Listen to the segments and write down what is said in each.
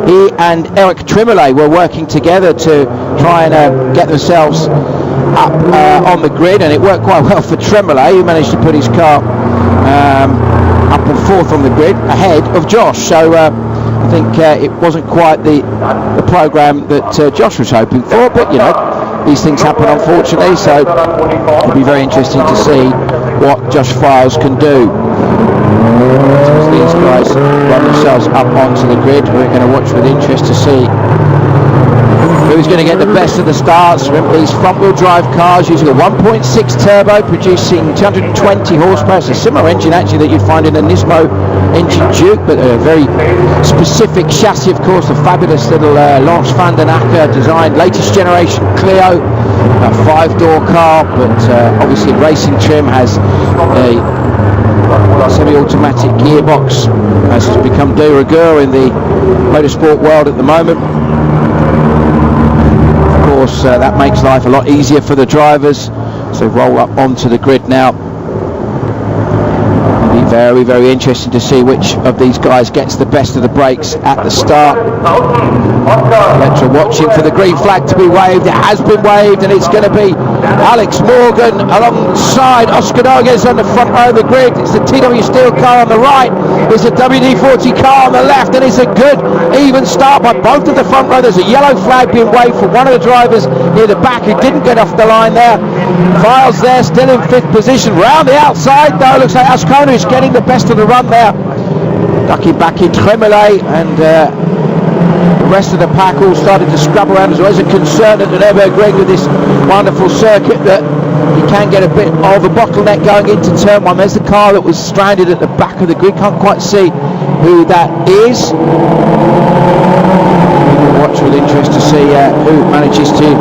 He and Eric Tremblay were working together to try and get themselves up on the grid, and it worked quite well for Tremblay, who managed to put his car up and fourth on the grid ahead of Josh. So I think it wasn't quite the programme that Josh was hoping for, but you know, these things happen unfortunately, so it'll be very interesting to see what Josh Files can do. As these guys run themselves up onto the grid, we're going to watch with interest to see who's going to get the best of the starts. Remember, these front-wheel drive cars using a 1.6 turbo, producing 220 horsepower. It's a similar engine actually that you'd find in a Nismo engine Duke, but a very specific chassis, of course. The fabulous little Lance van den Akker designed latest generation Clio, a 5-door car, but obviously racing trim, has a semi-automatic gearbox, as has become de rigueur in the motorsport world at the moment. Of course, that makes life a lot easier for the drivers. So roll up onto the grid now. It'll be very, very interesting to see which of these guys gets the best of the breaks at the start. Electra watching for the green flag to be waved. It has been waved, and it's going to be Alex Morgan alongside Oscar Noguez on the front row of the grid. It's the TW Steel car on the right, it's the WD-40 car on the left, and it's a good even start by both of the front row. There's a yellow flag being waved for one of the drivers near the back who didn't get off the line there. Files there, still in 5th position. Round the outside though, looks like Azkona is getting the best of the run there. Ducking back in Tremblay, and the rest of the pack all started to scrub around. There's always a concern at the Nürburgring with this wonderful circuit that you can get a bit of a bottleneck going into turn 1. There's the car that was stranded at the back of the grid. Can't quite see who that is. We'll watch with interest to see who manages to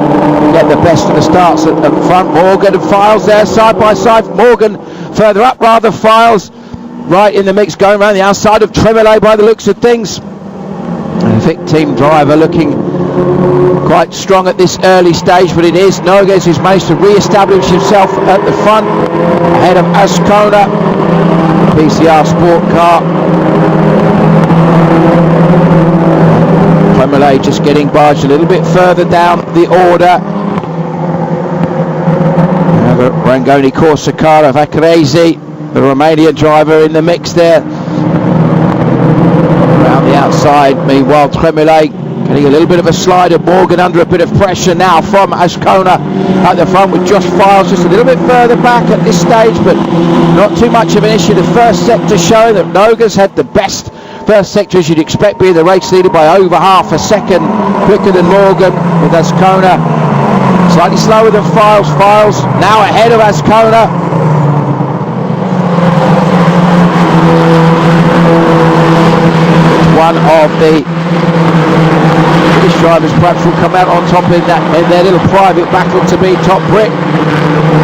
get the best of the starts at front. Morgan and Files there side by side. Morgan further up, rather. Files right in the mix, going around the outside of Tremblay by the looks of things. A Vic team driver looking quite strong at this early stage, but it is Noguez who's managed to re-establish himself at the front ahead of Azkona, PCR sport car. Tremblay just getting barged a little bit further down the order. Rangoni Corsicara Vaccarese, the Romanian driver, in the mix there. Around the outside, meanwhile Tremblay getting a little bit of a slider. Morgan under a bit of pressure now from Azkona at the front, with Josh Files just a little bit further back at this stage, but not too much of an issue. The first sector showing that Noguez had the best first sector, as you'd expect, being the race leader by over half a second quicker than Morgan, with Azkona slightly slower than Files. Files now ahead of Azkona. One of the British drivers perhaps will come out on top in their little private battle to be top Brit.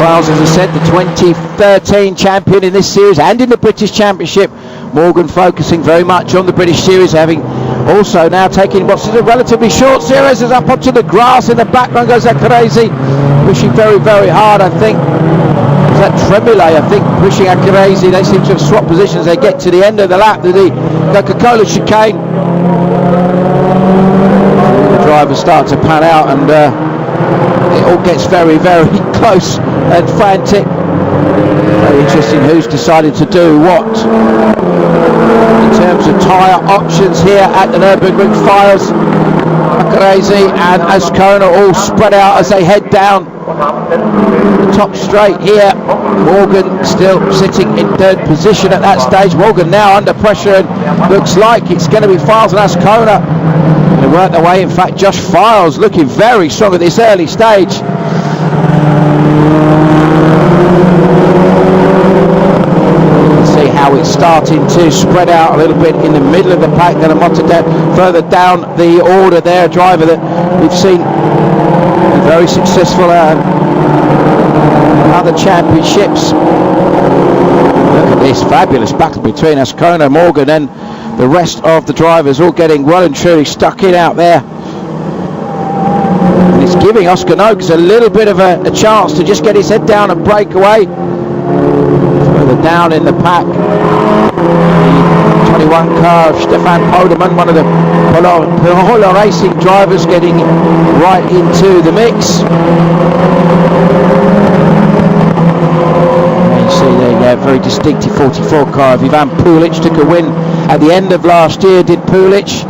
Files, as I said, the 2013 champion in this series and in the British Championship. Morgan focusing very much on the British Series, having also now taken what's a relatively short series. As up onto the grass in the background goes Vaccarese, pushing very, very hard. I think is that Tremblay, I think, pushing Vaccarese. They seem to have swapped positions. They get to the end of the lap to the Coca-Cola chicane. The drivers start to pan out, and it all gets very, very close and frantic. Very interesting who's decided to do what in terms of tyre options here at the Nürburgring. Files, Vaccarese and Azkona all spread out as they head down the top straight here. Morgan still sitting in 3rd position at that stage. Morgan now under pressure, and looks like it's going to be Files and Azkona to work their way. In fact, Josh Files looking very strong at this early stage. How it's starting to spread out a little bit in the middle of the pack. Then further down the order there, a driver that we've seen very successful at other championships. Look at this fabulous battle between Azkona, Morgan and the rest of the drivers, all getting well and truly stuck in out there. And it's giving Oscar Noguez a little bit of a chance to just get his head down and break away. Further down in the pack, the 21 car of Stefan Poderman, one of the Primera racing drivers getting right into the mix. You see there, very distinctive 44 car of Ivan Pulic took a win at the end of last year, did Pulic.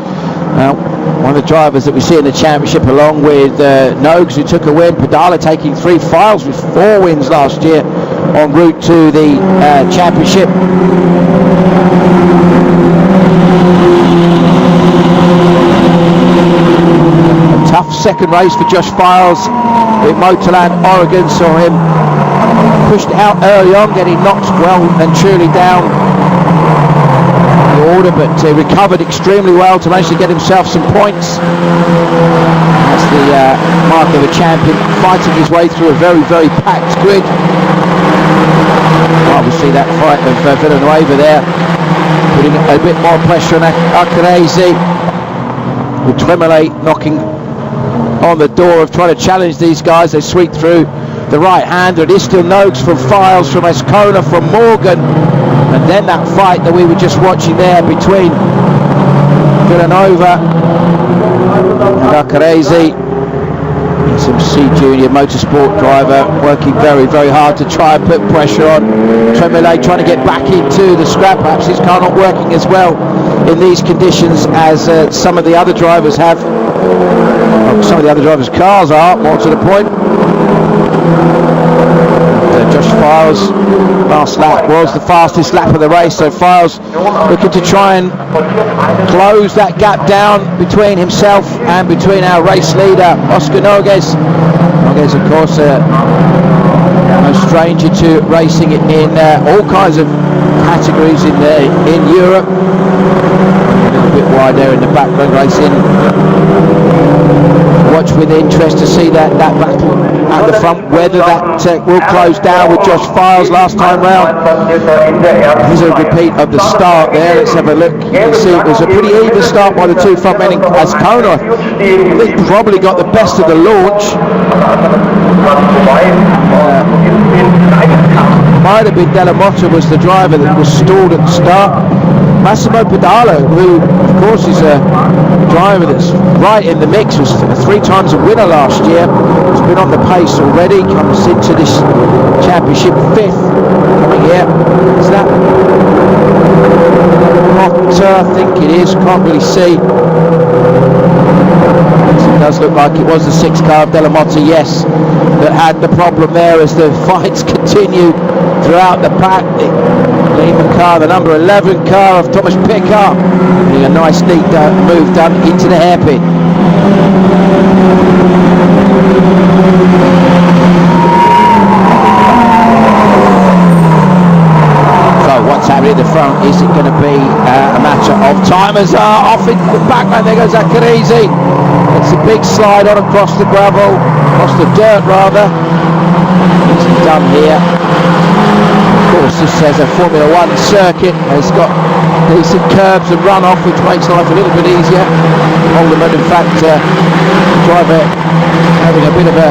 One of the drivers that we see in the championship, along with Nogues, who took a win. Pedala taking 3 files with 4 wins last year en route to the championship. A tough second race for Josh Files in Motorland, Oregon. Saw him pushed out early on, getting knocked well and truly down the order, but recovered extremely well to manage to get himself some points. That's the mark of a champion, fighting his way through a very, very packed grid. Obviously that fight of Villanueva there, putting a bit more pressure on Akrezi, with Tremblay knocking on the door of trying to challenge these guys. They sweep through the right-hander. It is still Nogues from Files, from Azkona, from Morgan, and then that fight that we were just watching there between Villanueva and Akrezi. Some C Junior motorsport driver working very, very hard to try and put pressure on Tremblay, trying to get back into the scrap. Perhaps his car not working as well in these conditions as some of the other drivers have. Some of the other drivers' cars are, more to the point. Josh Files, last lap was the fastest lap of the race, so Files looking to try and close that gap down between himself and between our race leader Oscar Nogues. Nogues, of course, no stranger to racing in all kinds of categories in Europe. A little bit wide there in the background racing. Watch with interest to see that battle at the front, whether that will close down with Josh Files last time round. Here's a repeat of the start there. Let's have a look. You can see it was a pretty even start by the two front men. Azkona, I think, probably got the best of the launch. Might have been Della Motta was the driver that was stalled at the start. Massimo Pedala, who of course is a driver that's right in the mix, was 3 times a winner last year, has been on the pace already, comes into this championship 5th coming here. Is that Motta? I think it is, can't really see. It does look like it was the 6th car of Della Motta, yes, that had the problem there as the fights continue throughout the pack. The Lehman car, the number 11 car of Thomas Pickard, getting a nice neat move done into the hairpin. So what's happening at the front? Is it going to be a matter of timers are off in the background? There goes Akrezi. It's a big slide on across the gravel, across the dirt rather. Easily done here. Of course, this has a Formula 1 circuit. It's got decent curbs and runoff, which makes life a little bit easier. Holderman, in fact, driver having a bit of a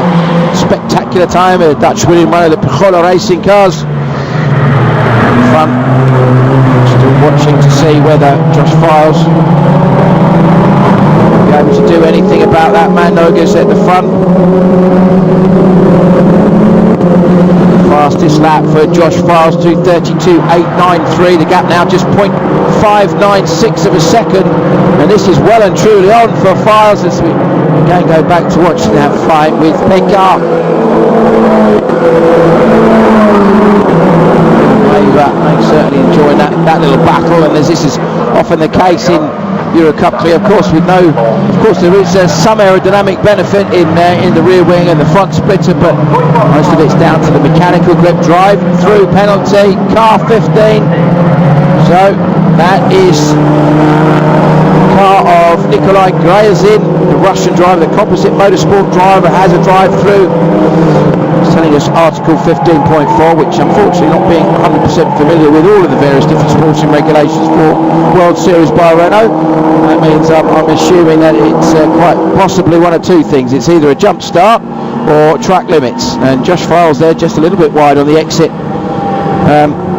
spectacular time. A Dutch winning one of the Primera racing cars. In front, still watching to see whether Josh Files will be able to do anything about that man. Nogues at the front. Fastest lap for Josh Files, 2:32.893. The gap now just 0.596 of a second, and this is well and truly on for Files as we again go back to watching that fight with Pickard. I'm certainly enjoying that little battle, and as this is often the case in Eurocup Clio, of course there is some aerodynamic benefit in the rear wing and the front splitter, but most of it's down to the mechanical grip. Drive through penalty, car 15. So that is the car of Nikolai Gryazin, the Russian driver, the composite motorsport driver, has a drive through. It's telling us Article 15.4, which unfortunately not being 100% familiar with all of the various different sporting regulations for World Series by Renault, that means I'm assuming that it's quite possibly one of two things. It's either a jump start or track limits, and Josh Files there just a little bit wide on the exit.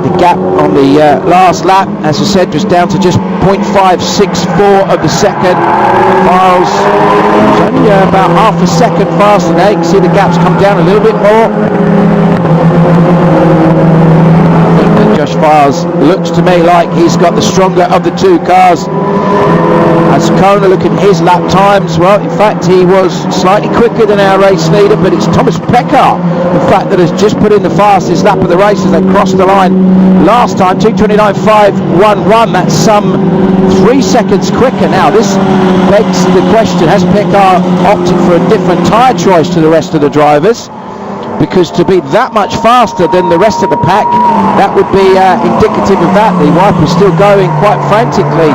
The gap on the last lap, as I said, was down to just 0.564 of the second. Files was only about half a second faster now. You can see the gaps come down a little bit more. I think that Josh Files looks to me like he's got the stronger of the two cars. Azkona, look at his lap times. Well, in fact, he was slightly quicker than our race leader, but it's Thomas Pekar, in fact, that has just put in the fastest lap of the race as they crossed the line last time, 2:29.511. That's some 3 seconds quicker. Now, this begs the question, has Pekar opted for a different tyre choice to the rest of the drivers? Because to be that much faster than the rest of the pack, that would be indicative of that. The wiper's still going quite frantically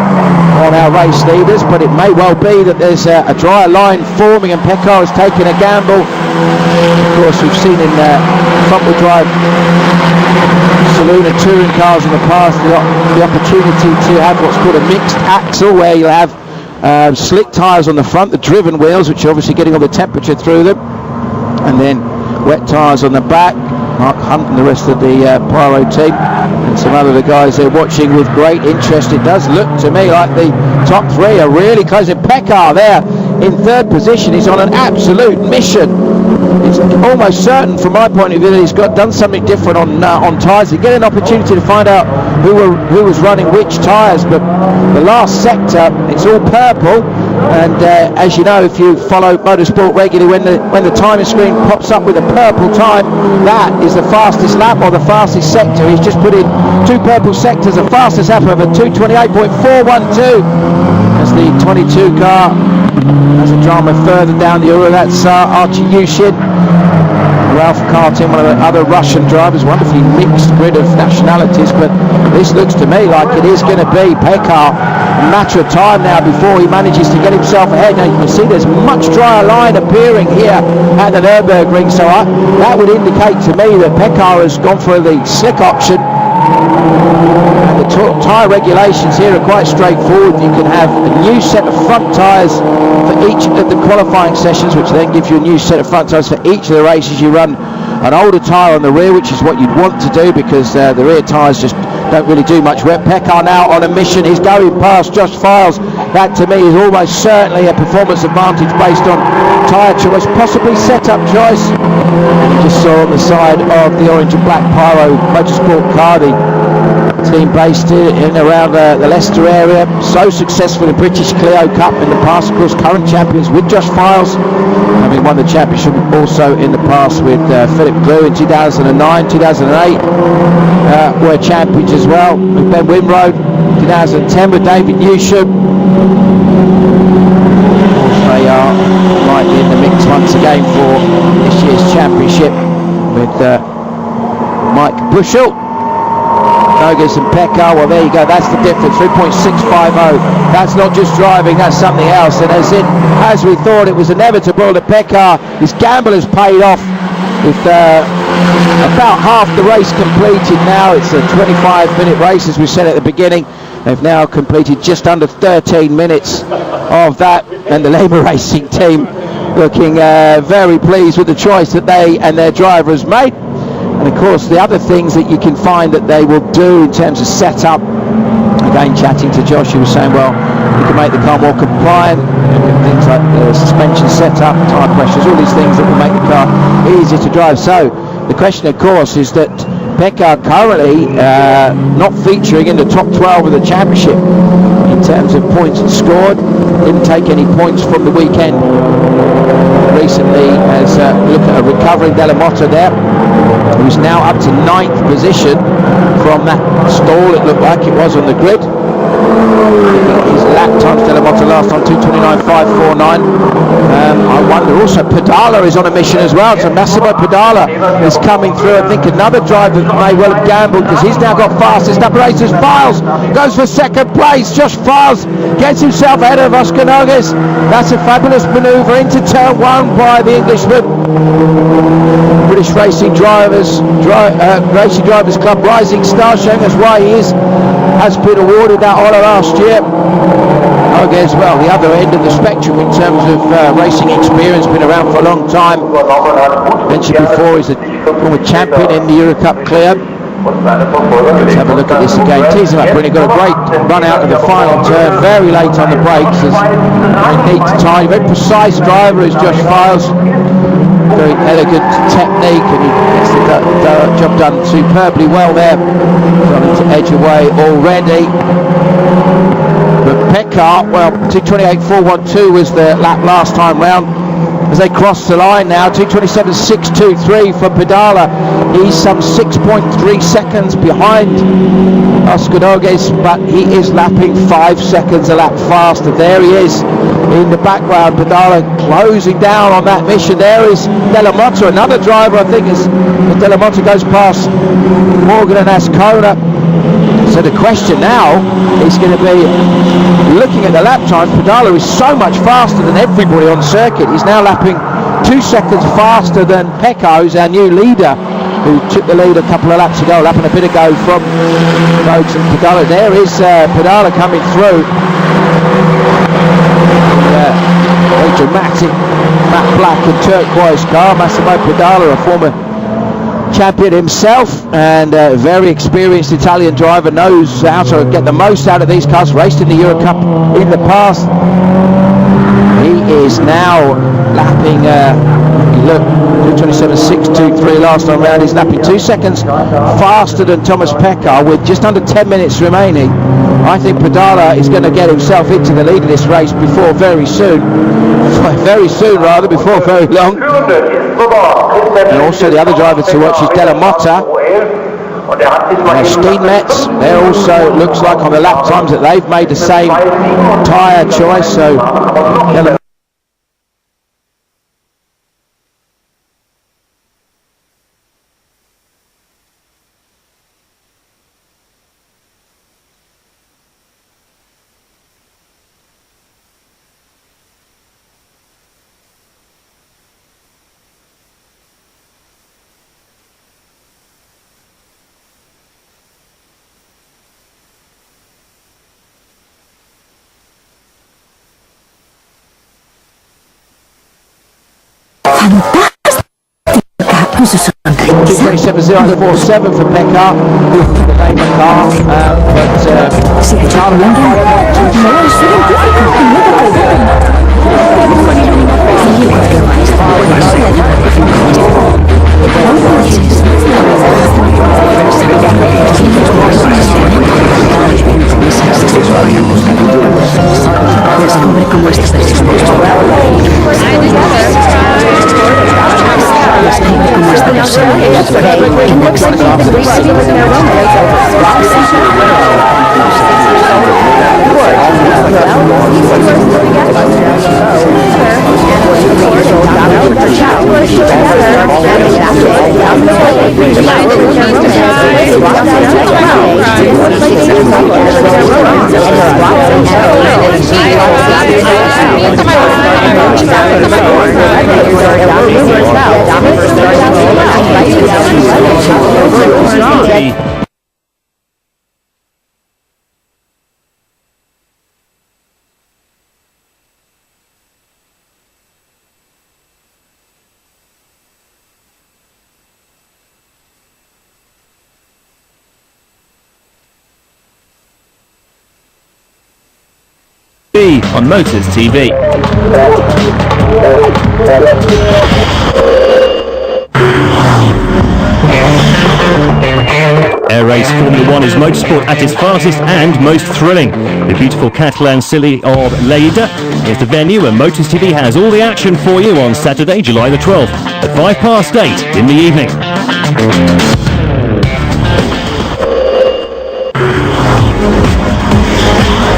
on our race leaders, but it may well be that there's a drier line forming and Pekar has taken a gamble. Of course, we've seen in front-wheel drive saloon and touring cars in the past the opportunity to have what's called a mixed axle, where you'll have slick tyres on the front, the driven wheels, which are obviously getting all the temperature through them, and then wet tyres on the back. Mark Hunt and the rest of the Pyro team and some other guys they're watching with great interest. It does look to me like the top three are really close. Pekar there in third position. He's on an absolute mission. It's almost certain from my point of view that he's done something different on tyres. You get an opportunity to find out who was running which tyres, but the last sector, it's all purple. And as you know, if you follow motorsport regularly, when the timing screen pops up with a purple time, that is the fastest lap or the fastest sector. He's just put in 2 purple sectors, the fastest lap of a 2:28.412 as the 22 car has a drama further down the Euro. That's Archie Yushin, Ralph Kartin, one of the other Russian drivers, wonderfully mixed grid of nationalities, but this looks to me like it is going to be Pekar. A matter of time now before he manages to get himself ahead. Now you can see there's much drier line appearing here at the Nürburgring, so that would indicate to me that Pekar has gone for the slick option. And the tyre regulations here are quite straightforward. You can have a new set of front tyres for each of the qualifying sessions, which then gives you a new set of front tyres for each of the races. You run an older tyre on the rear, which is what you'd want to do because the rear tyres just don't really do much work. Pekar now on a mission. He's going past Josh Files. That to me is almost certainly a performance advantage based on tyre choice, possibly setup choice. And you just saw on the side of the orange and black Pyro Motorsport car, the team based in and around the Leicester area, so successful in British Clio Cup in the past, of course, current champions with Josh Files, having won the championship also in the past with Philip Glue in 2009, 2008 were champions as well, with Ben Winroad 2010 with David Newsham. They are right in the mix once again for this year's championship with Mike Bushell, Nogas and Pekar. Well, there you go, that's the difference, 3.650. That's not just driving, that's something else. And as we thought, it was inevitable that Pekar, his gamble has paid off with about half the race completed now. It's a 25-minute race, as we said at the beginning. They've now completed just under 13 minutes of that, and the Labour Racing team looking very pleased with the choice that they and their driver has made. And of course, the other things that you can find that they will do in terms of setup, again chatting to Josh, he was saying, well, you can make the car more compliant, things like the suspension setup, tyre pressures, all these things that will make the car easier to drive. So the question, of course, is that Pekar currently not featuring in the top 12 of the championship in terms of points scored. Didn't take any points from the weekend recently, as look at a recovering Della Motta there, who's now up to 9th position from that stall, it looked like it was on the grid. His lap time Della Motta last time 2:29.549. I wonder also, Pedala is on a mission as well, so Massimo Pedala is coming through. I think another driver that may well have gambled, because he's now got fastest up races. Files goes for second place. Josh Files gets himself ahead of Oscar Nogues. That's a fabulous manoeuvre into turn 1 by the Englishman. British Racing Drivers Club Rising Star, showing us why he has been awarded that honour last year. Nogues, well, the other end of the spectrum in terms of racing experience, been around for a long time. Mentioned before, he's a former champion in the Eurocup Clio. Let's have a look at this again. Tees him up when he got a great run out of the final turn, very late on the brakes. Very neat, tidy, very precise driver is Josh Files. Very elegant technique, and he gets the job done superbly well there. Starting to edge away already. But Pekka, well, 2:28.412 was the lap last time round. As they cross the line now, 2:27.623 for Pedala. He's some 6.3 seconds behind Oscar Nogues, but he is lapping 5 seconds a lap faster. There he is in the background. Pedala closing down on that mission. There is Della Motta, another driver, I think, as Della Motta goes past Morgan and Azkona. So the question now is going to be, looking at the lap times, Pedala is so much faster than everybody on circuit. He's now lapping 2 seconds faster than Pecco, who's our new leader, who took the lead a couple of laps ago, lapping a bit ago from Rhodes and Pedala. There is Pedala coming through. Very dramatic matte black and turquoise car. Massimo Pedala, a former champion himself and a very experienced Italian driver, knows how to get the most out of these cars. Raced in the Eurocup in the past. He is now lapping, look, 2:27.623 last time round. He's lapping 2 seconds faster than Thomas Pekka with just under 10 minutes remaining. I think Pedala is going to get himself into the lead of this race before very soon, before very long. And also the other driver to watch is Della Motta. Steenmetz, there also looks like on the lap times that they've made the same tyre choice. So Della su sonrisa. 2:27.047 for Pekka, the name of car, but Si ha hecho Colombia, no es científico. Descubre cómo esta persona on Motors TV. Air Race Formula 1 is motorsport at its fastest and most thrilling. The beautiful Catalan city of Lleida is the venue where Motors TV has all the action for you on Saturday, July the 12th at 8:05 in the evening.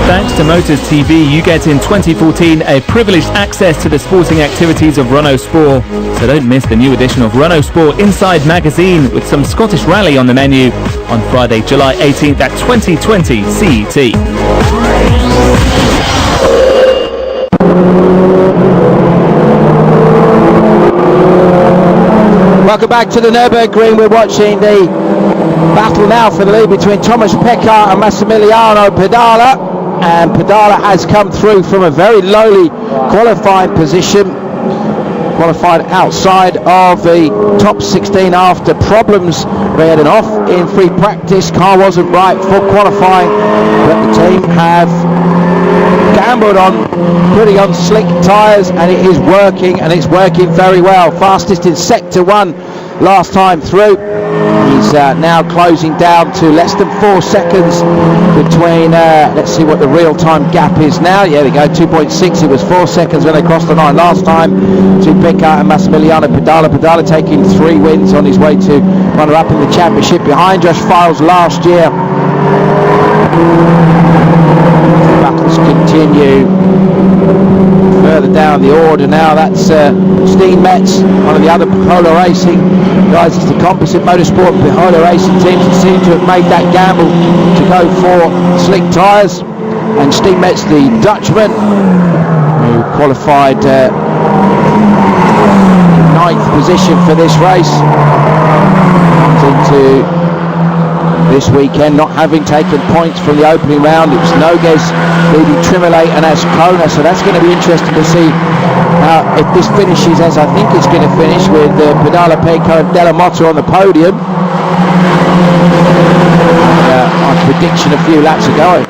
Thanks to Motors TV, you get in 2014 a privileged access to the sporting activities of Renault Sport. So don't miss the new edition of Renault Sport Inside Magazine with some Scottish rally on the menu on Friday, July 18th at 2020 CET. welcome back to the Nürburgring. We're watching the battle now for the lead between Thomas Pekka and Massimiliano Pedala. And Pedala has come through from a very lowly qualifying position. qualified outside of the top 16 after problems. They had an off in free practice. Car wasn't right for qualifying, but the team have gambled on putting on slick tyres, and it is working, and it's working very well. Fastest in sector 1 last time through. He's now closing down to less than 4 seconds between, let's see what the real-time gap is now. Yeah, there we go, 2.6. It was 4 seconds when they crossed the line last time to Pecca and Massimiliano Pedala. Pedala taking 3 wins on his way to runner-up in the championship behind Josh Files last year. The battles continue further down the order now. That's Steenmetz, one of the other Polo Racing guys. It's the Composite Motorsport Polo Racing teams that seem to have made that gamble to go for slick tyres. And Steenmetz, the Dutchman, who qualified in 9th position for this race, comes into this weekend not having taken points from the opening round. It was Nogues leading Tremolay and Azkona, so that's going to be interesting to see if this finishes as I think it's going to finish, with Pedala, Pecca and Della Motta on the podium. My prediction a few laps ago,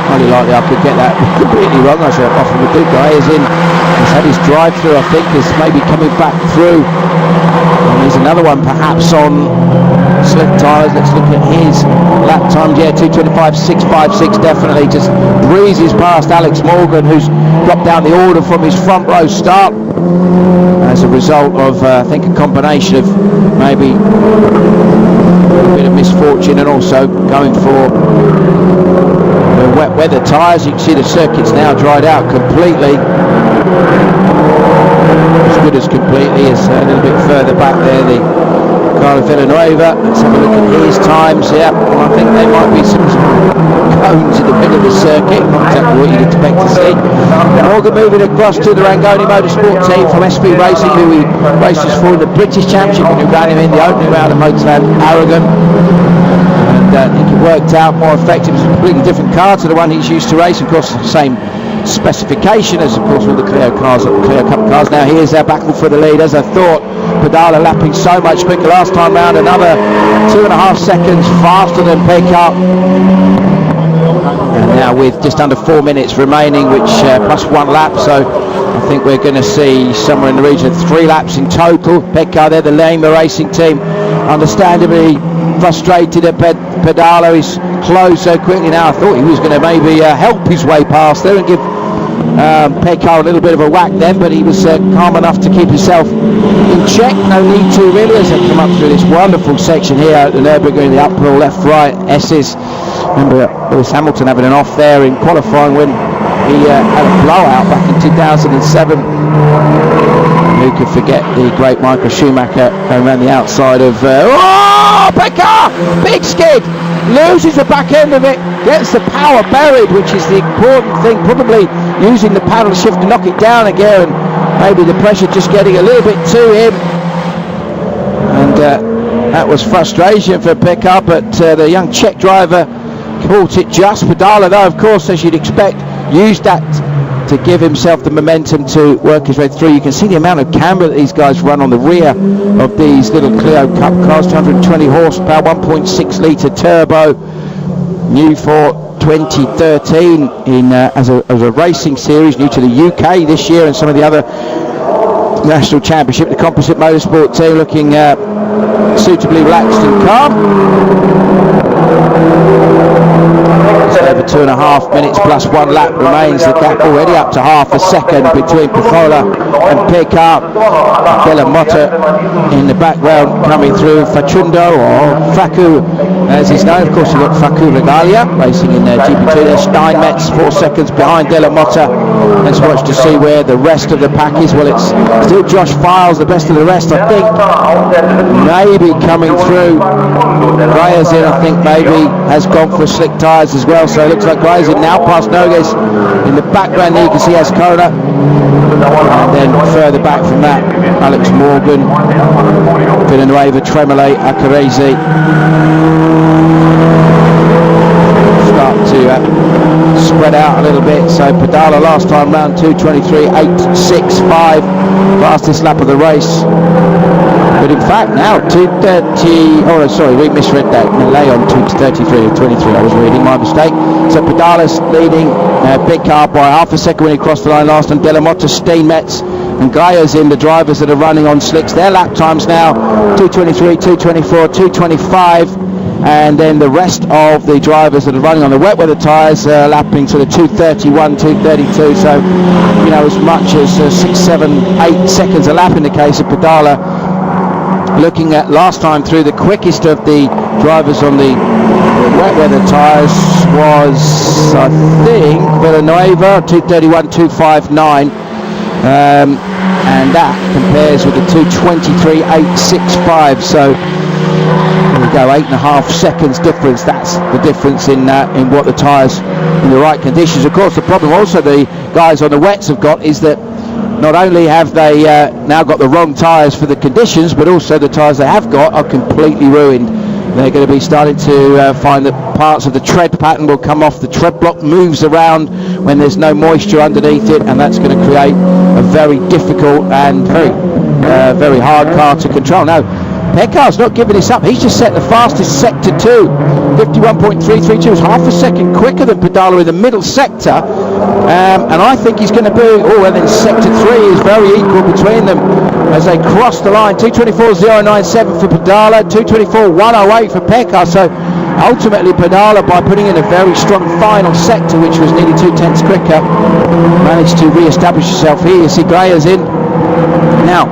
highly likely I could get that completely wrong. I said often the good guy is in, he's had his drive through, I think is maybe coming back through, and there's another one perhaps on slick tyres. Let's look at his lap times. Yeah, 2:25.656, definitely just breezes past Alex Morgan, who's dropped down the order from his front row start as a result of I think a combination of maybe a bit of misfortune and also going for the wet weather tyres. You can see the circuit's now dried out completely, as good as completely. Is a little bit further back there, the Carlo Villanueva. Let's have a look at his times. Yeah, well, I think there might be some cones in the middle of the circuit, not exactly what you'd expect to see. Morgan moving across to the Rangoni Motorsport team from SP Racing, who he races for the British Championship, and who ran him in the opening round of Motorland Aragon. And I think it worked out more effective. It's a completely different car to the one he's used to race. Of course, same specification as of course all the Clio cars, Clio Cup cars. Now here's their battle for the lead. As I thought, Pedala lapping so much quicker last time round, another 2.5 seconds faster than Pecca. And now with just under 4 minutes remaining, which plus 1 lap, so I think we're going to see somewhere in the region of 3 laps in total. Pecca, they're the Lema Racing team, understandably frustrated at Pedala. He's closed so quickly now. I thought he was going to maybe help his way past there and give Pecca a little bit of a whack then, but he was calm enough to keep himself in check. No need to really, as they come up through this wonderful section here at the Nürburgring, the uphill left right S's. Remember Lewis Hamilton having an off there in qualifying when he had a blowout back in 2007. Who could forget the great Michael Schumacher going around the outside of Pecca! Big skid! Loses the back end of it, gets the power buried, which is the important thing, probably using the paddle shift to knock it down again, and maybe the pressure just getting a little bit to him, and that was frustration for Pecca, but the young Czech driver caught it just. Pedala, though, of course, as you'd expect, used that to give himself the momentum to work his way through. You can see the amount of camber that these guys run on the rear of these little Clio Cup cars. 220 horsepower, 1.6 litre turbo, new for 2013 in as a racing series, new to the UK this year, and some of the other national championship. The Composite Motorsport team looking suitably relaxed and calm. Just over 2.5 minutes plus 1 lap remains. The gap already up to half a second between Pecca and Pecca. Della Motta in the background coming through. Facundo, or Facu as he's known. Of course you've got Facu Regalia racing in GP2 there. Steinmetz 4 seconds behind Della Motta. Let's watch to see where the rest of the pack is. Well, it's still Josh Files, the best of the rest, I think. Maybe coming through. Grazin, I think, maybe has gone for slick tyres as well, so it looks like Grazin now past Nogues. In the background there you can see Azkona, and then further back from that Alex Morgan, Villanueva, Tremolay, Acarese start to spread out a little bit. So Pedala last time round 2:23.865, fastest lap of the race. But in fact now 2:30. Oh, sorry, we misread that. Malay on 2:33.23. I was reading, my mistake. So Pedala's leading, big car by half a second when he crossed the line last, and De La Motta, Steenmetz and Gaia's in, the drivers that are running on slicks. Their lap times now 2:23, 2:24, 2:25. And then the rest of the drivers that are running on the wet weather tyres lapping to the 2:31, 2:32. So, you know, as much as 6, 7, 8 seconds a lap in the case of Pedala. Looking at last time through, the quickest of the drivers on the wet weather tyres was, I think, Villanueva, 2:31, 2:59. And that compares with the 2:23.865. So there we go, 8.5 seconds difference. That's the difference in what the tyres in the right conditions. Of course, the problem also the guys on the wets have got is that not only have they now got the wrong tyres for the conditions, but also the tyres they have got are completely ruined. They're going to be starting to find that parts of the tread pattern will come off. The tread block moves around when there's no moisture underneath it, and that's going to create a very difficult and very hard car to control. Now, Peccar's not giving this up. He's just set the fastest sector 2, 51.332, is half a second quicker than Pedala in the middle sector. And I think he's going to be, and then sector 3 is very equal between them as they cross the line. 2:24.097 for Pedala, 2:24.108 for Peccar. So ultimately Pedala, by putting in a very strong final sector, which was nearly 2/10 quicker, managed to re-establish himself here. You see Graya's in. Now,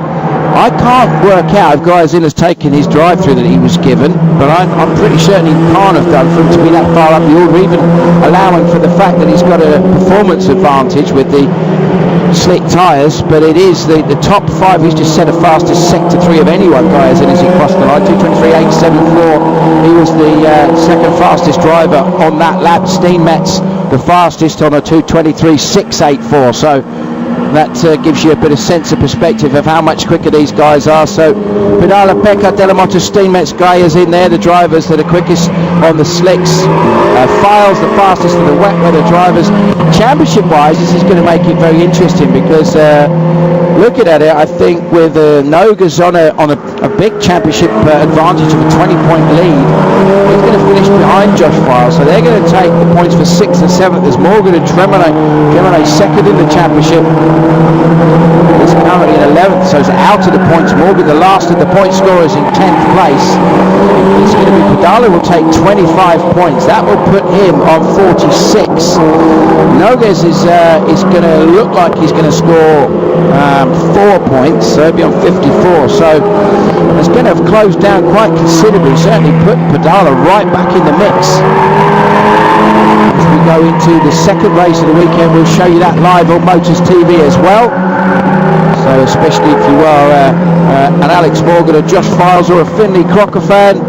I can't work out if Graya's has taken his drive-through that he was given, but I'm pretty certain he can't have done for him to be that far up the order, even allowing for the fact that he's got a performance advantage with the slick tyres. But it is the top 5. He's just set the fastest sector 3 of anyone, Graya's as he crossed the line, 2:23.874. He was the second fastest driver on that lap. Steenmetz the fastest on a 2:23.684. So that gives you a bit of sense of perspective of how much quicker these guys are. So Pedala, Peccar, De La Motta, Steenmetz, Graya's in there, the drivers that are quickest on the slicks. Files the fastest of the wet weather drivers. Championship wise, this is going to make it very interesting because looking at it, I think with Noga's on a big championship advantage of a 20-point lead, he's going to finish behind Josh Files. So they're going to take the points for 6th and 7th. There's Morgan and Tremolay second in the championship. He's currently in 11th, so he's out of the points. Morgan, the last of the point scorers, in 10th place. It's going to be Pedala will take 25 points. That will put him on 46. Nogues is going to look like he's going to score 4 points, so he'll be on 54. So it's going to have closed down quite considerably. Certainly put Pedala right back in the mix. As we go into the second race of the weekend, we'll show you that live on Motors TV as well. So especially if you are an Alex Morgan, a Josh Files or a Finley Crocker fan,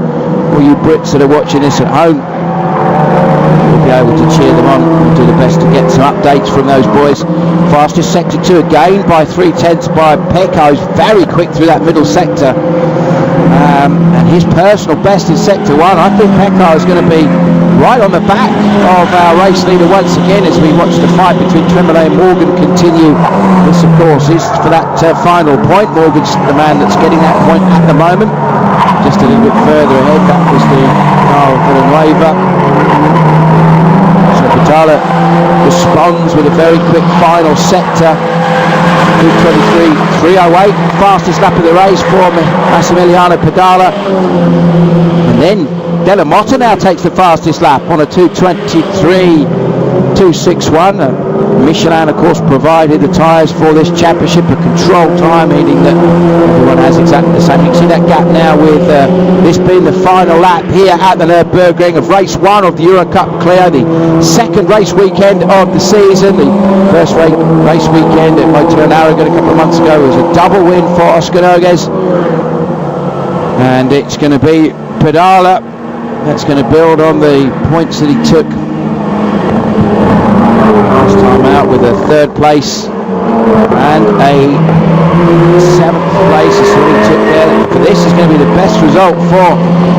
or you Brits that are watching this at home, we'll be able to cheer them on. We'll do the best to get some updates from those boys. Fastest sector 2 again by 3/10 by Peccar, who's very quick through that middle sector. And his personal best in sector 1. I think Peccar is going to be right on the back of our race leader once again as we watch the fight between Tremolay and Morgan continue. This, of course, is for that final point. Morgan's the man that's getting that point at the moment. Just a little bit further ahead, that was the car of Villanueva. So Pedala responds with a very quick final sector. 2:23.308, fastest lap of the race for Massimiliano Pedala. And then De La Motta now takes the fastest lap on a 2:23.261. Michelin, of course, provided the tyres for this championship, a controlled time, meaning that everyone has exactly the same. You can see that gap now with this being the final lap here at the Nürburgring of race 1 of the Eurocup Clio, the second race weekend of the season. The first race weekend at Motor an hour ago, a couple of months ago, was a double win for Oscar Nogues. And it's going to be Pedala that's going to build on the points that he took last time out, with a 3rd place and a 7th place. That's what he took there. For this is going to be the best result for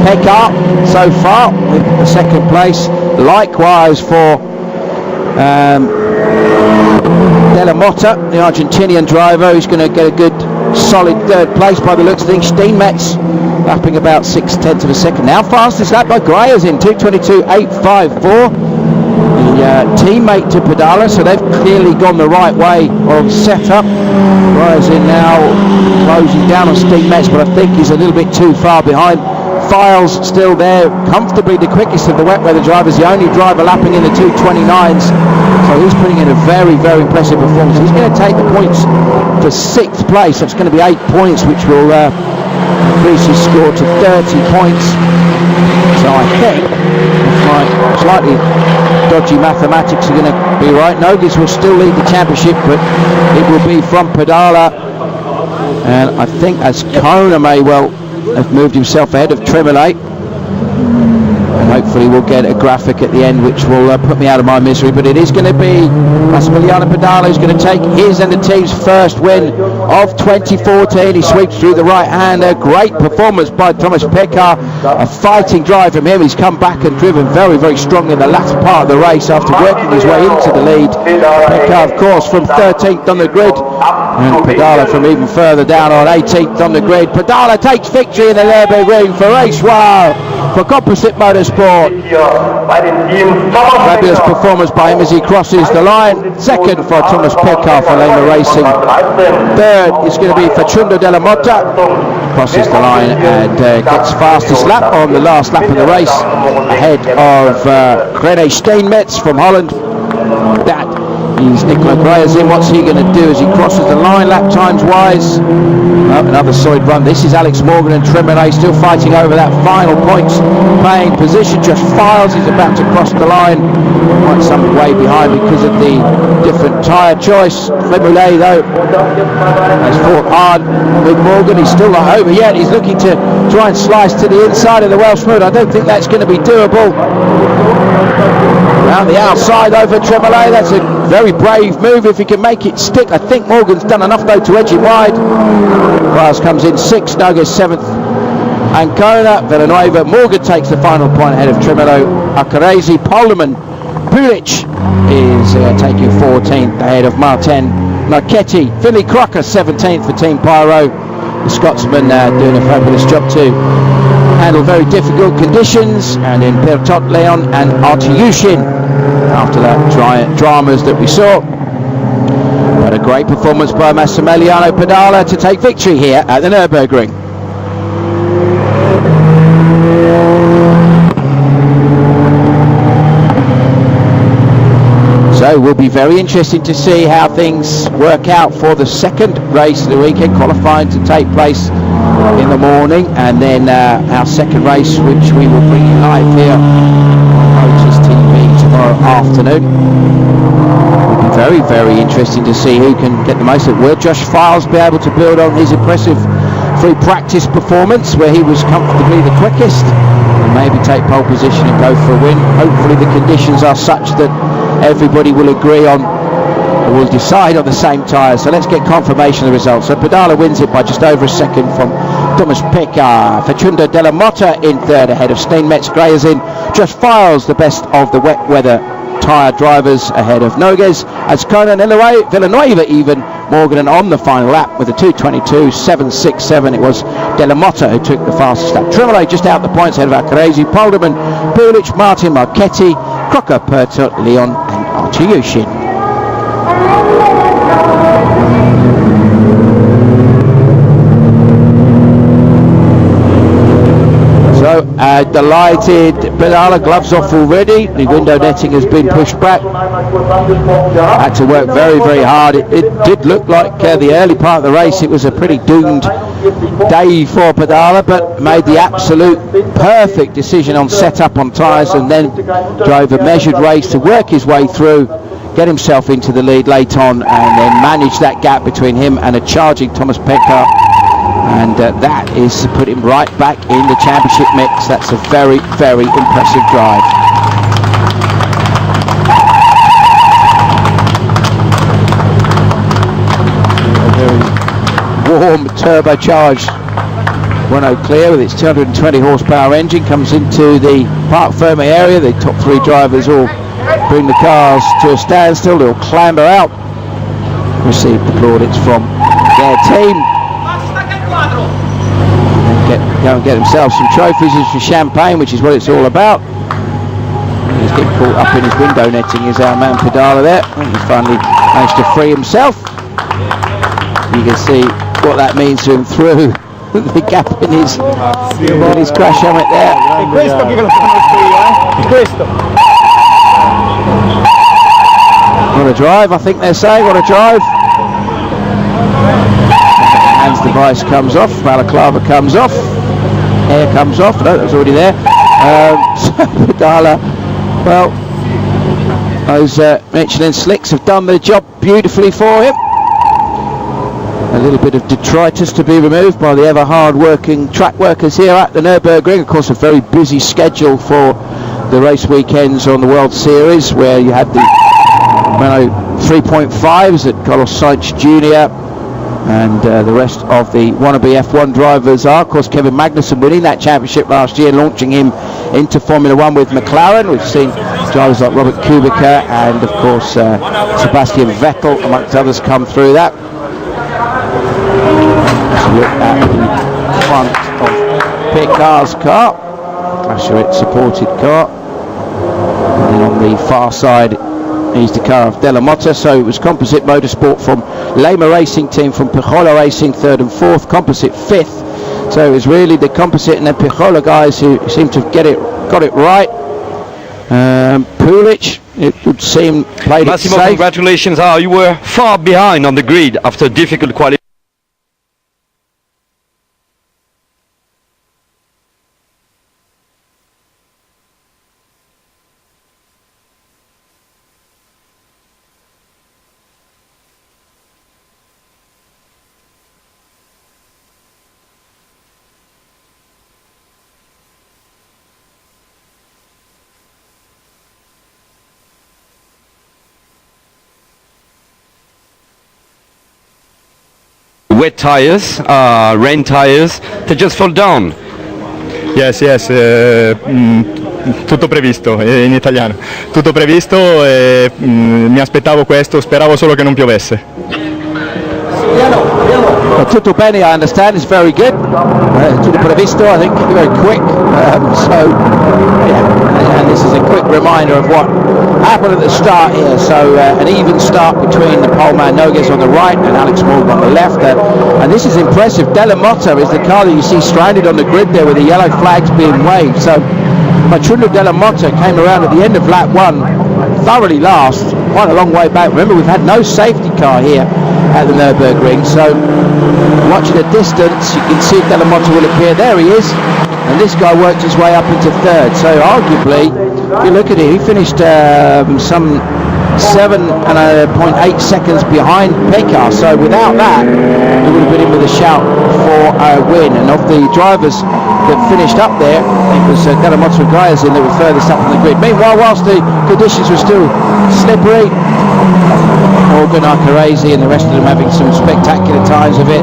Peccar so far, with the 2nd place. Likewise for Della Motta, the Argentinian driver, who's going to get a good solid third place by the looks of things. Steenmetz lapping about 6/10 of a second now. Fastest lap by Greyers in 2:22.854. The teammate to Pedala, so they've clearly gone the right way of setup. Greyers in now closing down on Steenmetz, but I think he's a little bit too far behind. Files still there, comfortably the quickest of the wet weather drivers, the only driver lapping in the 2:29s, so he's putting in a very, very impressive performance. He's going to take the points for 6th place. That's going to be 8 points, which will increase his score to 30 points. So I think, if my slightly dodgy mathematics are going to be right, Nogues will still lead the championship, but it will be from Pedala, and I think Azkona may well have moved himself ahead of Tremolay, and hopefully we'll get a graphic at the end which will put me out of my misery. But it is going to be Massimiliano Pedala who's going to take his and the team's first win of 2014. He sweeps through the right hand. A great performance by Thomas Pekar, a fighting drive from him. He's come back and driven very, very strong in the latter part of the race after working his way into the lead. Pekar, of course, from 13th on the grid, and Pedala from even further down on 18th on the grid. Pedala takes victory in the Nürburgring for race 1 for Composite Motorsport. Fabulous performance by him as he crosses the line. Second for Thomas Pekar for Lema Racing. Third is going to be Facundo Della Motta. Crosses the line and gets fastest lap on the last lap of the race, ahead of René Steenmetz from Holland. That is Nicola Greyers in. What's he going to do as he crosses the line lap times wise? Another solid run. This is Alex Morgan and Tremolay still fighting over that final points playing position. Josh Files is about to cross the line, quite some way behind because of the different tyre choice. Tremolay though has fought hard with Morgan. He's still not over yet. He's looking to try and slice to the inside of the Welshman. I don't think that's going to be doable. Around the outside over Tremolay. That's a very brave move if he can make it stick. I think Morgan's done enough though to edge him wide. Files comes in 6th, Nogues 7th, Ancona, Villanueva. Morgan takes the final point ahead of Tremolo. Acarese, Polderman, Pulic is taking 14th ahead of Martin Marchetti. Philly Crocker 17th for Team Pyro. The Scotsman doing a fabulous job too. Handle very difficult conditions, and in Pertot Leon and Artiushin after that dramas that we saw. But a great performance by Massimiliano Pedala to take victory here at the Nürburgring. So it will be very interesting to see how things work out for the second race of the weekend, qualifying to take place in the morning, and then our second race, which we will bring you live here on Motors TV tomorrow afternoon. It'll be very, very interesting to see who can get the most of it. Will Josh Files be able to build on his impressive free practice performance where he was comfortably the quickest, and maybe take pole position and go for a win? Hopefully the conditions are such that everybody will agree on, or will decide on the same tyres. So let's get confirmation of the results. So Pedala wins it by just over a second from Thomas Pekar. Facundo Della Motta in third ahead of Steenmetz. Greyers in. Josh Files, the best of the wet weather tyre drivers, ahead of Nogues. Azkona, Villanueva even. Morgan on the final lap with a 2:22.767. It was Della Motta who took the fastest lap. Tremolay just out the points ahead of Acarese, Polderman, Pulic, Martin Marchetti, Crocker, Pertot, Leon and Artiushin. So delighted, Pedala, gloves off already. The window netting has been pushed back. Had to work very, very hard. It did look like the early part of the race, it was a pretty doomed day for Pedala, but made the absolute perfect decision on setup on tyres, and then drove a measured race to work his way through, get himself into the lead late on, and then manage that gap between him and a charging Thomas Pekar. And that is to put him right back in the championship mix. That's a very, very impressive drive. A very warm, turbocharged Buena Clio with its 220 horsepower engine comes into the Parc Fermé area. The top three drivers all bring the cars to a standstill. They'll clamber out, receive the plaudits from their team, and go and get themselves some trophies and some champagne, which is what it's all about. He's getting caught up in his window netting, is our man Pedala there, and he finally managed to free himself. You can see what that means to him through the gap in his crash helmet there. What a drive, I think they're saying, what a drive. Hands device comes off, balaclava comes off, hair comes off, no, that was already there. So Pedala, well, those Michelin slicks have done their job beautifully for him. A little bit of detritus to be removed by the ever hard-working track workers here at the Nürburgring. Of course, a very busy schedule for the race weekends on the World Series, where you had the Renault 3.5s at Carlos Sainz Jr. and the rest of the wannabe F1 drivers are. Of course, Kevin Magnussen winning that championship last year, launching him into Formula One with McLaren. We've seen drivers like Robert Kubica and, of course, Sebastian Vettel, amongst others, come through that. Look at the front of Picard's car, Asherit supported car, and then on the far side is the car of Della Motta. So it was Composite Motorsport from Lema Racing Team, from Pijola Racing third and fourth, Composite fifth. So it was really the Composite and then Pijola guys who seemed to have got it right. Pulic, it would seem, played Massimo, it safe. congratulations. You were far behind on the grid after difficult quality. Wet tires, rain tires, they just fall down. Yes, tutto previsto, in italiano. Tutto previsto, mi aspettavo questo, speravo solo che non piovesse. Tutto bene, I understand, is very good. Tutto previsto, I think, very quick. And this is a quick reminder of what happened at the start here. So an even start between the poleman Noguez on the right and Alex Morgan on the left. And this is impressive. Della Motta is the car that you see stranded on the grid there with the yellow flags being waved. So Matruno Della Motta came around at the end of lap one, thoroughly last, quite a long way back. Remember, we've had no safety car here at the Nürburgring, so watching the distance you can see Della Motta will appear. There he is, and this guy worked his way up into third. So arguably, if you look at it, he finished some 7.8 seconds behind Pekar. So without that, he would have been in with a shout for a win. And of the drivers that finished up there, it was Della Motta and Gaiazin that were furthest up on the grid. Meanwhile, whilst the conditions were still slippery, Morgan, Arcarese and the rest of them having some spectacular times of it.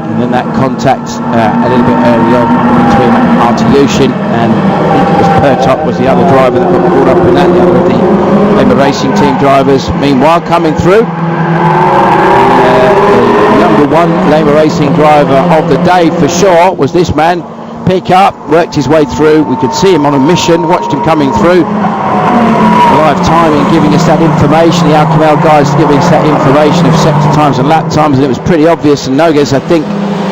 And then that contact a little bit early on between Artiushin and I think it was Pertop was the other driver that got caught up in that, the other of the Lema Racing Team drivers. Meanwhile, coming through, the number one Lema Racing driver of the day for sure was this man, Pickup, worked his way through. We could see him on a mission, watched him coming through. Live timing, giving us that information, the Alcamel guys giving us that information of sector times and lap times, and it was pretty obvious, and Noguez, I think,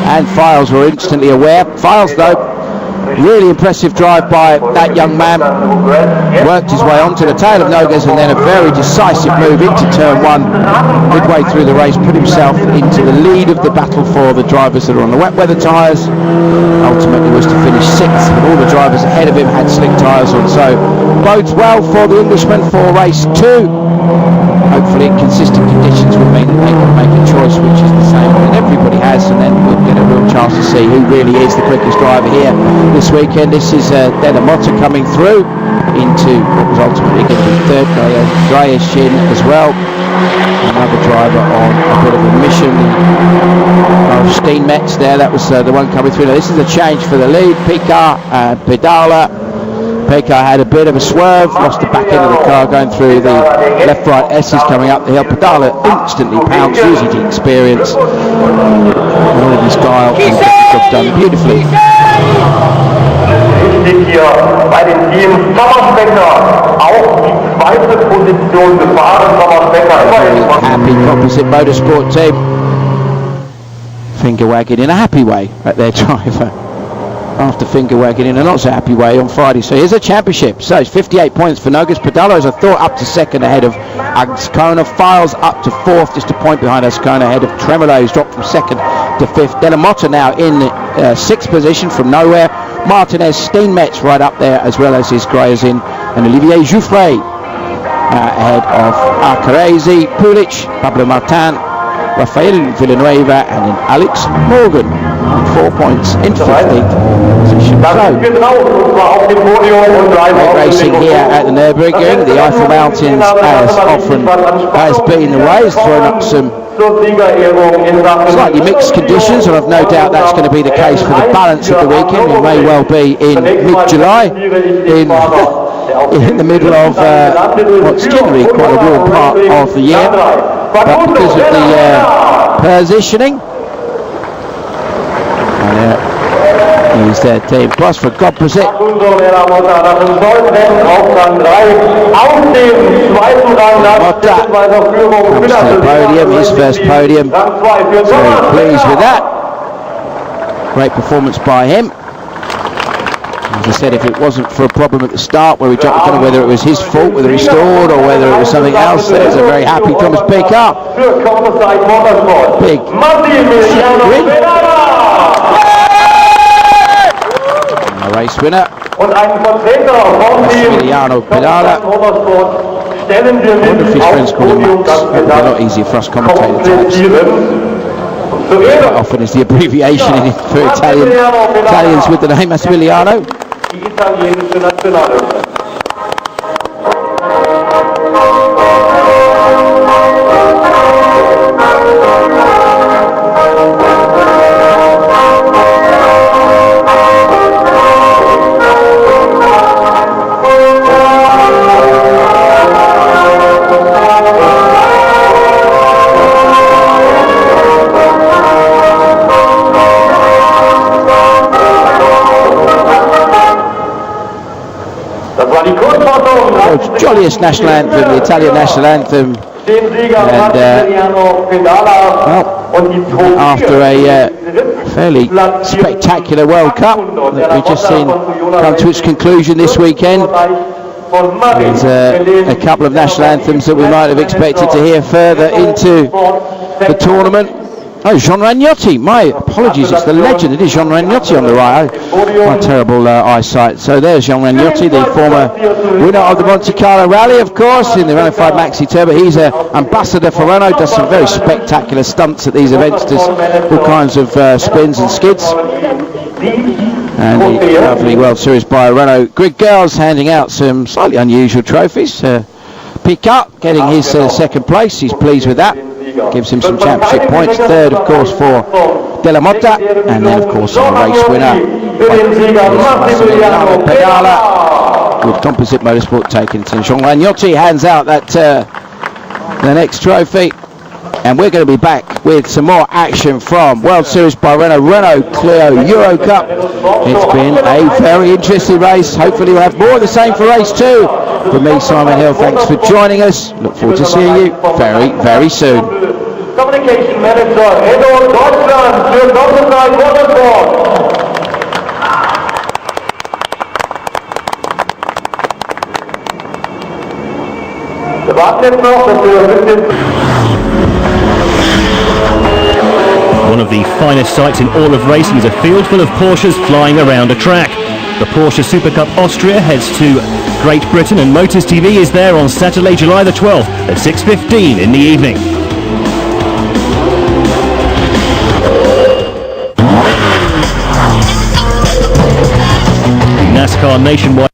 and Files were instantly aware. Files, though, really impressive drive by that young man, worked his way onto the tail of Noguez, and then a very decisive move into turn one, midway through the race, put himself into the lead of the battle for the drivers that are on the wet weather tyres. Ultimately was to finish sixth, but all the drivers ahead of him had slick tyres on, so bodes well for the Englishman for race two. Hopefully consistent conditions will mean that they can make a choice which is the same that everybody has, and then we'll get a real chance to see who really is the quickest driver here this weekend. This is Della Motta coming through into what was ultimately going to be third, Gaiazin as well. Another driver on a bit of a mission, Steinmetz there, that was the one coming through. Now this is a change for the lead. Picard, Pedala, Pekka had a bit of a swerve, lost the back end of the car going through the left-right S's coming up the hill. Pedala instantly pounced, using his experience and all of his style, and got the job done beautifully. Hier bei den Teams Sommersbecker auch die zweite Position gefahren. Sommersbecker Very happy Composite Motorsport team. Finger wagging in a happy way at their driver after finger wagging in a not so happy way on Friday. So here's a championship. So it's 58 points for Nogas. Pedala, as I thought, up to second ahead of Azkona. Files up to fourth, just a point behind Azkona, ahead of Tremolo, who's dropped from second to fifth. De La Motta now in sixth position from nowhere. Martinez, Steinmetz right up there, as well as his Gryazin and Olivier Jouffret ahead of Arcarese, Pulic, Pablo Martin, Rafael Villanueva, and then Alex Morgan, 4 points in 15th position. So, great racing here at the Nürburgring. The Eiffel Mountains, as often has been the way, has thrown up some slightly mixed conditions, and I've no doubt that's going to be the case for the balance of the weekend. It may well be in mid-July, in the middle of what's generally quite a warm part of the year, but because of the positioning, and he's their team plus for Composite. Comes to the podium, his first podium, so pleased with that. Great performance by him. As I said, if it wasn't for a problem at the start where we jumped, I don't know whether it was his fault, whether he stalled, or whether it was something else. There's a very happy Thomas Pekka. Big win. A race winner. Emiliano Pedala. I wonder if his friends call him Max. That would be a lot easier for us commentator types. Quite often is the abbreviation for Italians with the name Massimiliano. Jolliest national anthem, the Italian national anthem, and well, after a fairly spectacular World Cup that we've just seen come to its conclusion this weekend, there's a couple of national anthems that we might have expected to hear further into the tournament. Oh, Jean Ragnotti, my apologies, it's the legend, it is Jean Ragnotti on the right. My terrible eyesight. So there's Jean Ragnotti, the former winner of the Monte Carlo Rally, of course, in the Renault 5 Maxi Turbo. He's an ambassador for Renault, does some very spectacular stunts at these events, does all kinds of spins and skids. And the lovely World Series by Renault Grid Girls handing out some slightly unusual trophies. Picard getting his second place, he's pleased with that. Gives him some championship points. Third, of course, for De La Motta, and then, of course, our race winner, Pedala, with Composite Motorsport taken to Jean Ragnotti. Hands out that the next trophy, and we're going to be back with some more action from World Series by Renault Clio Eurocup. It's been a very interesting race. Hopefully we'll have more of the same for race 2. From me, Simon Hill, thanks for joining us. Look forward to seeing you very, very soon. Communication Manager, Hello Deutschland für Doppelzeit Motorsport. Wir warten jetzt noch, dass wir ein bisschen... One of the finest sights in all of racing is a field full of Porsches flying around a track. The Porsche Super Cup Austria heads to Great Britain, and Motors TV is there on Saturday, July the 12th at 6:15 in the evening. NASCAR Nationwide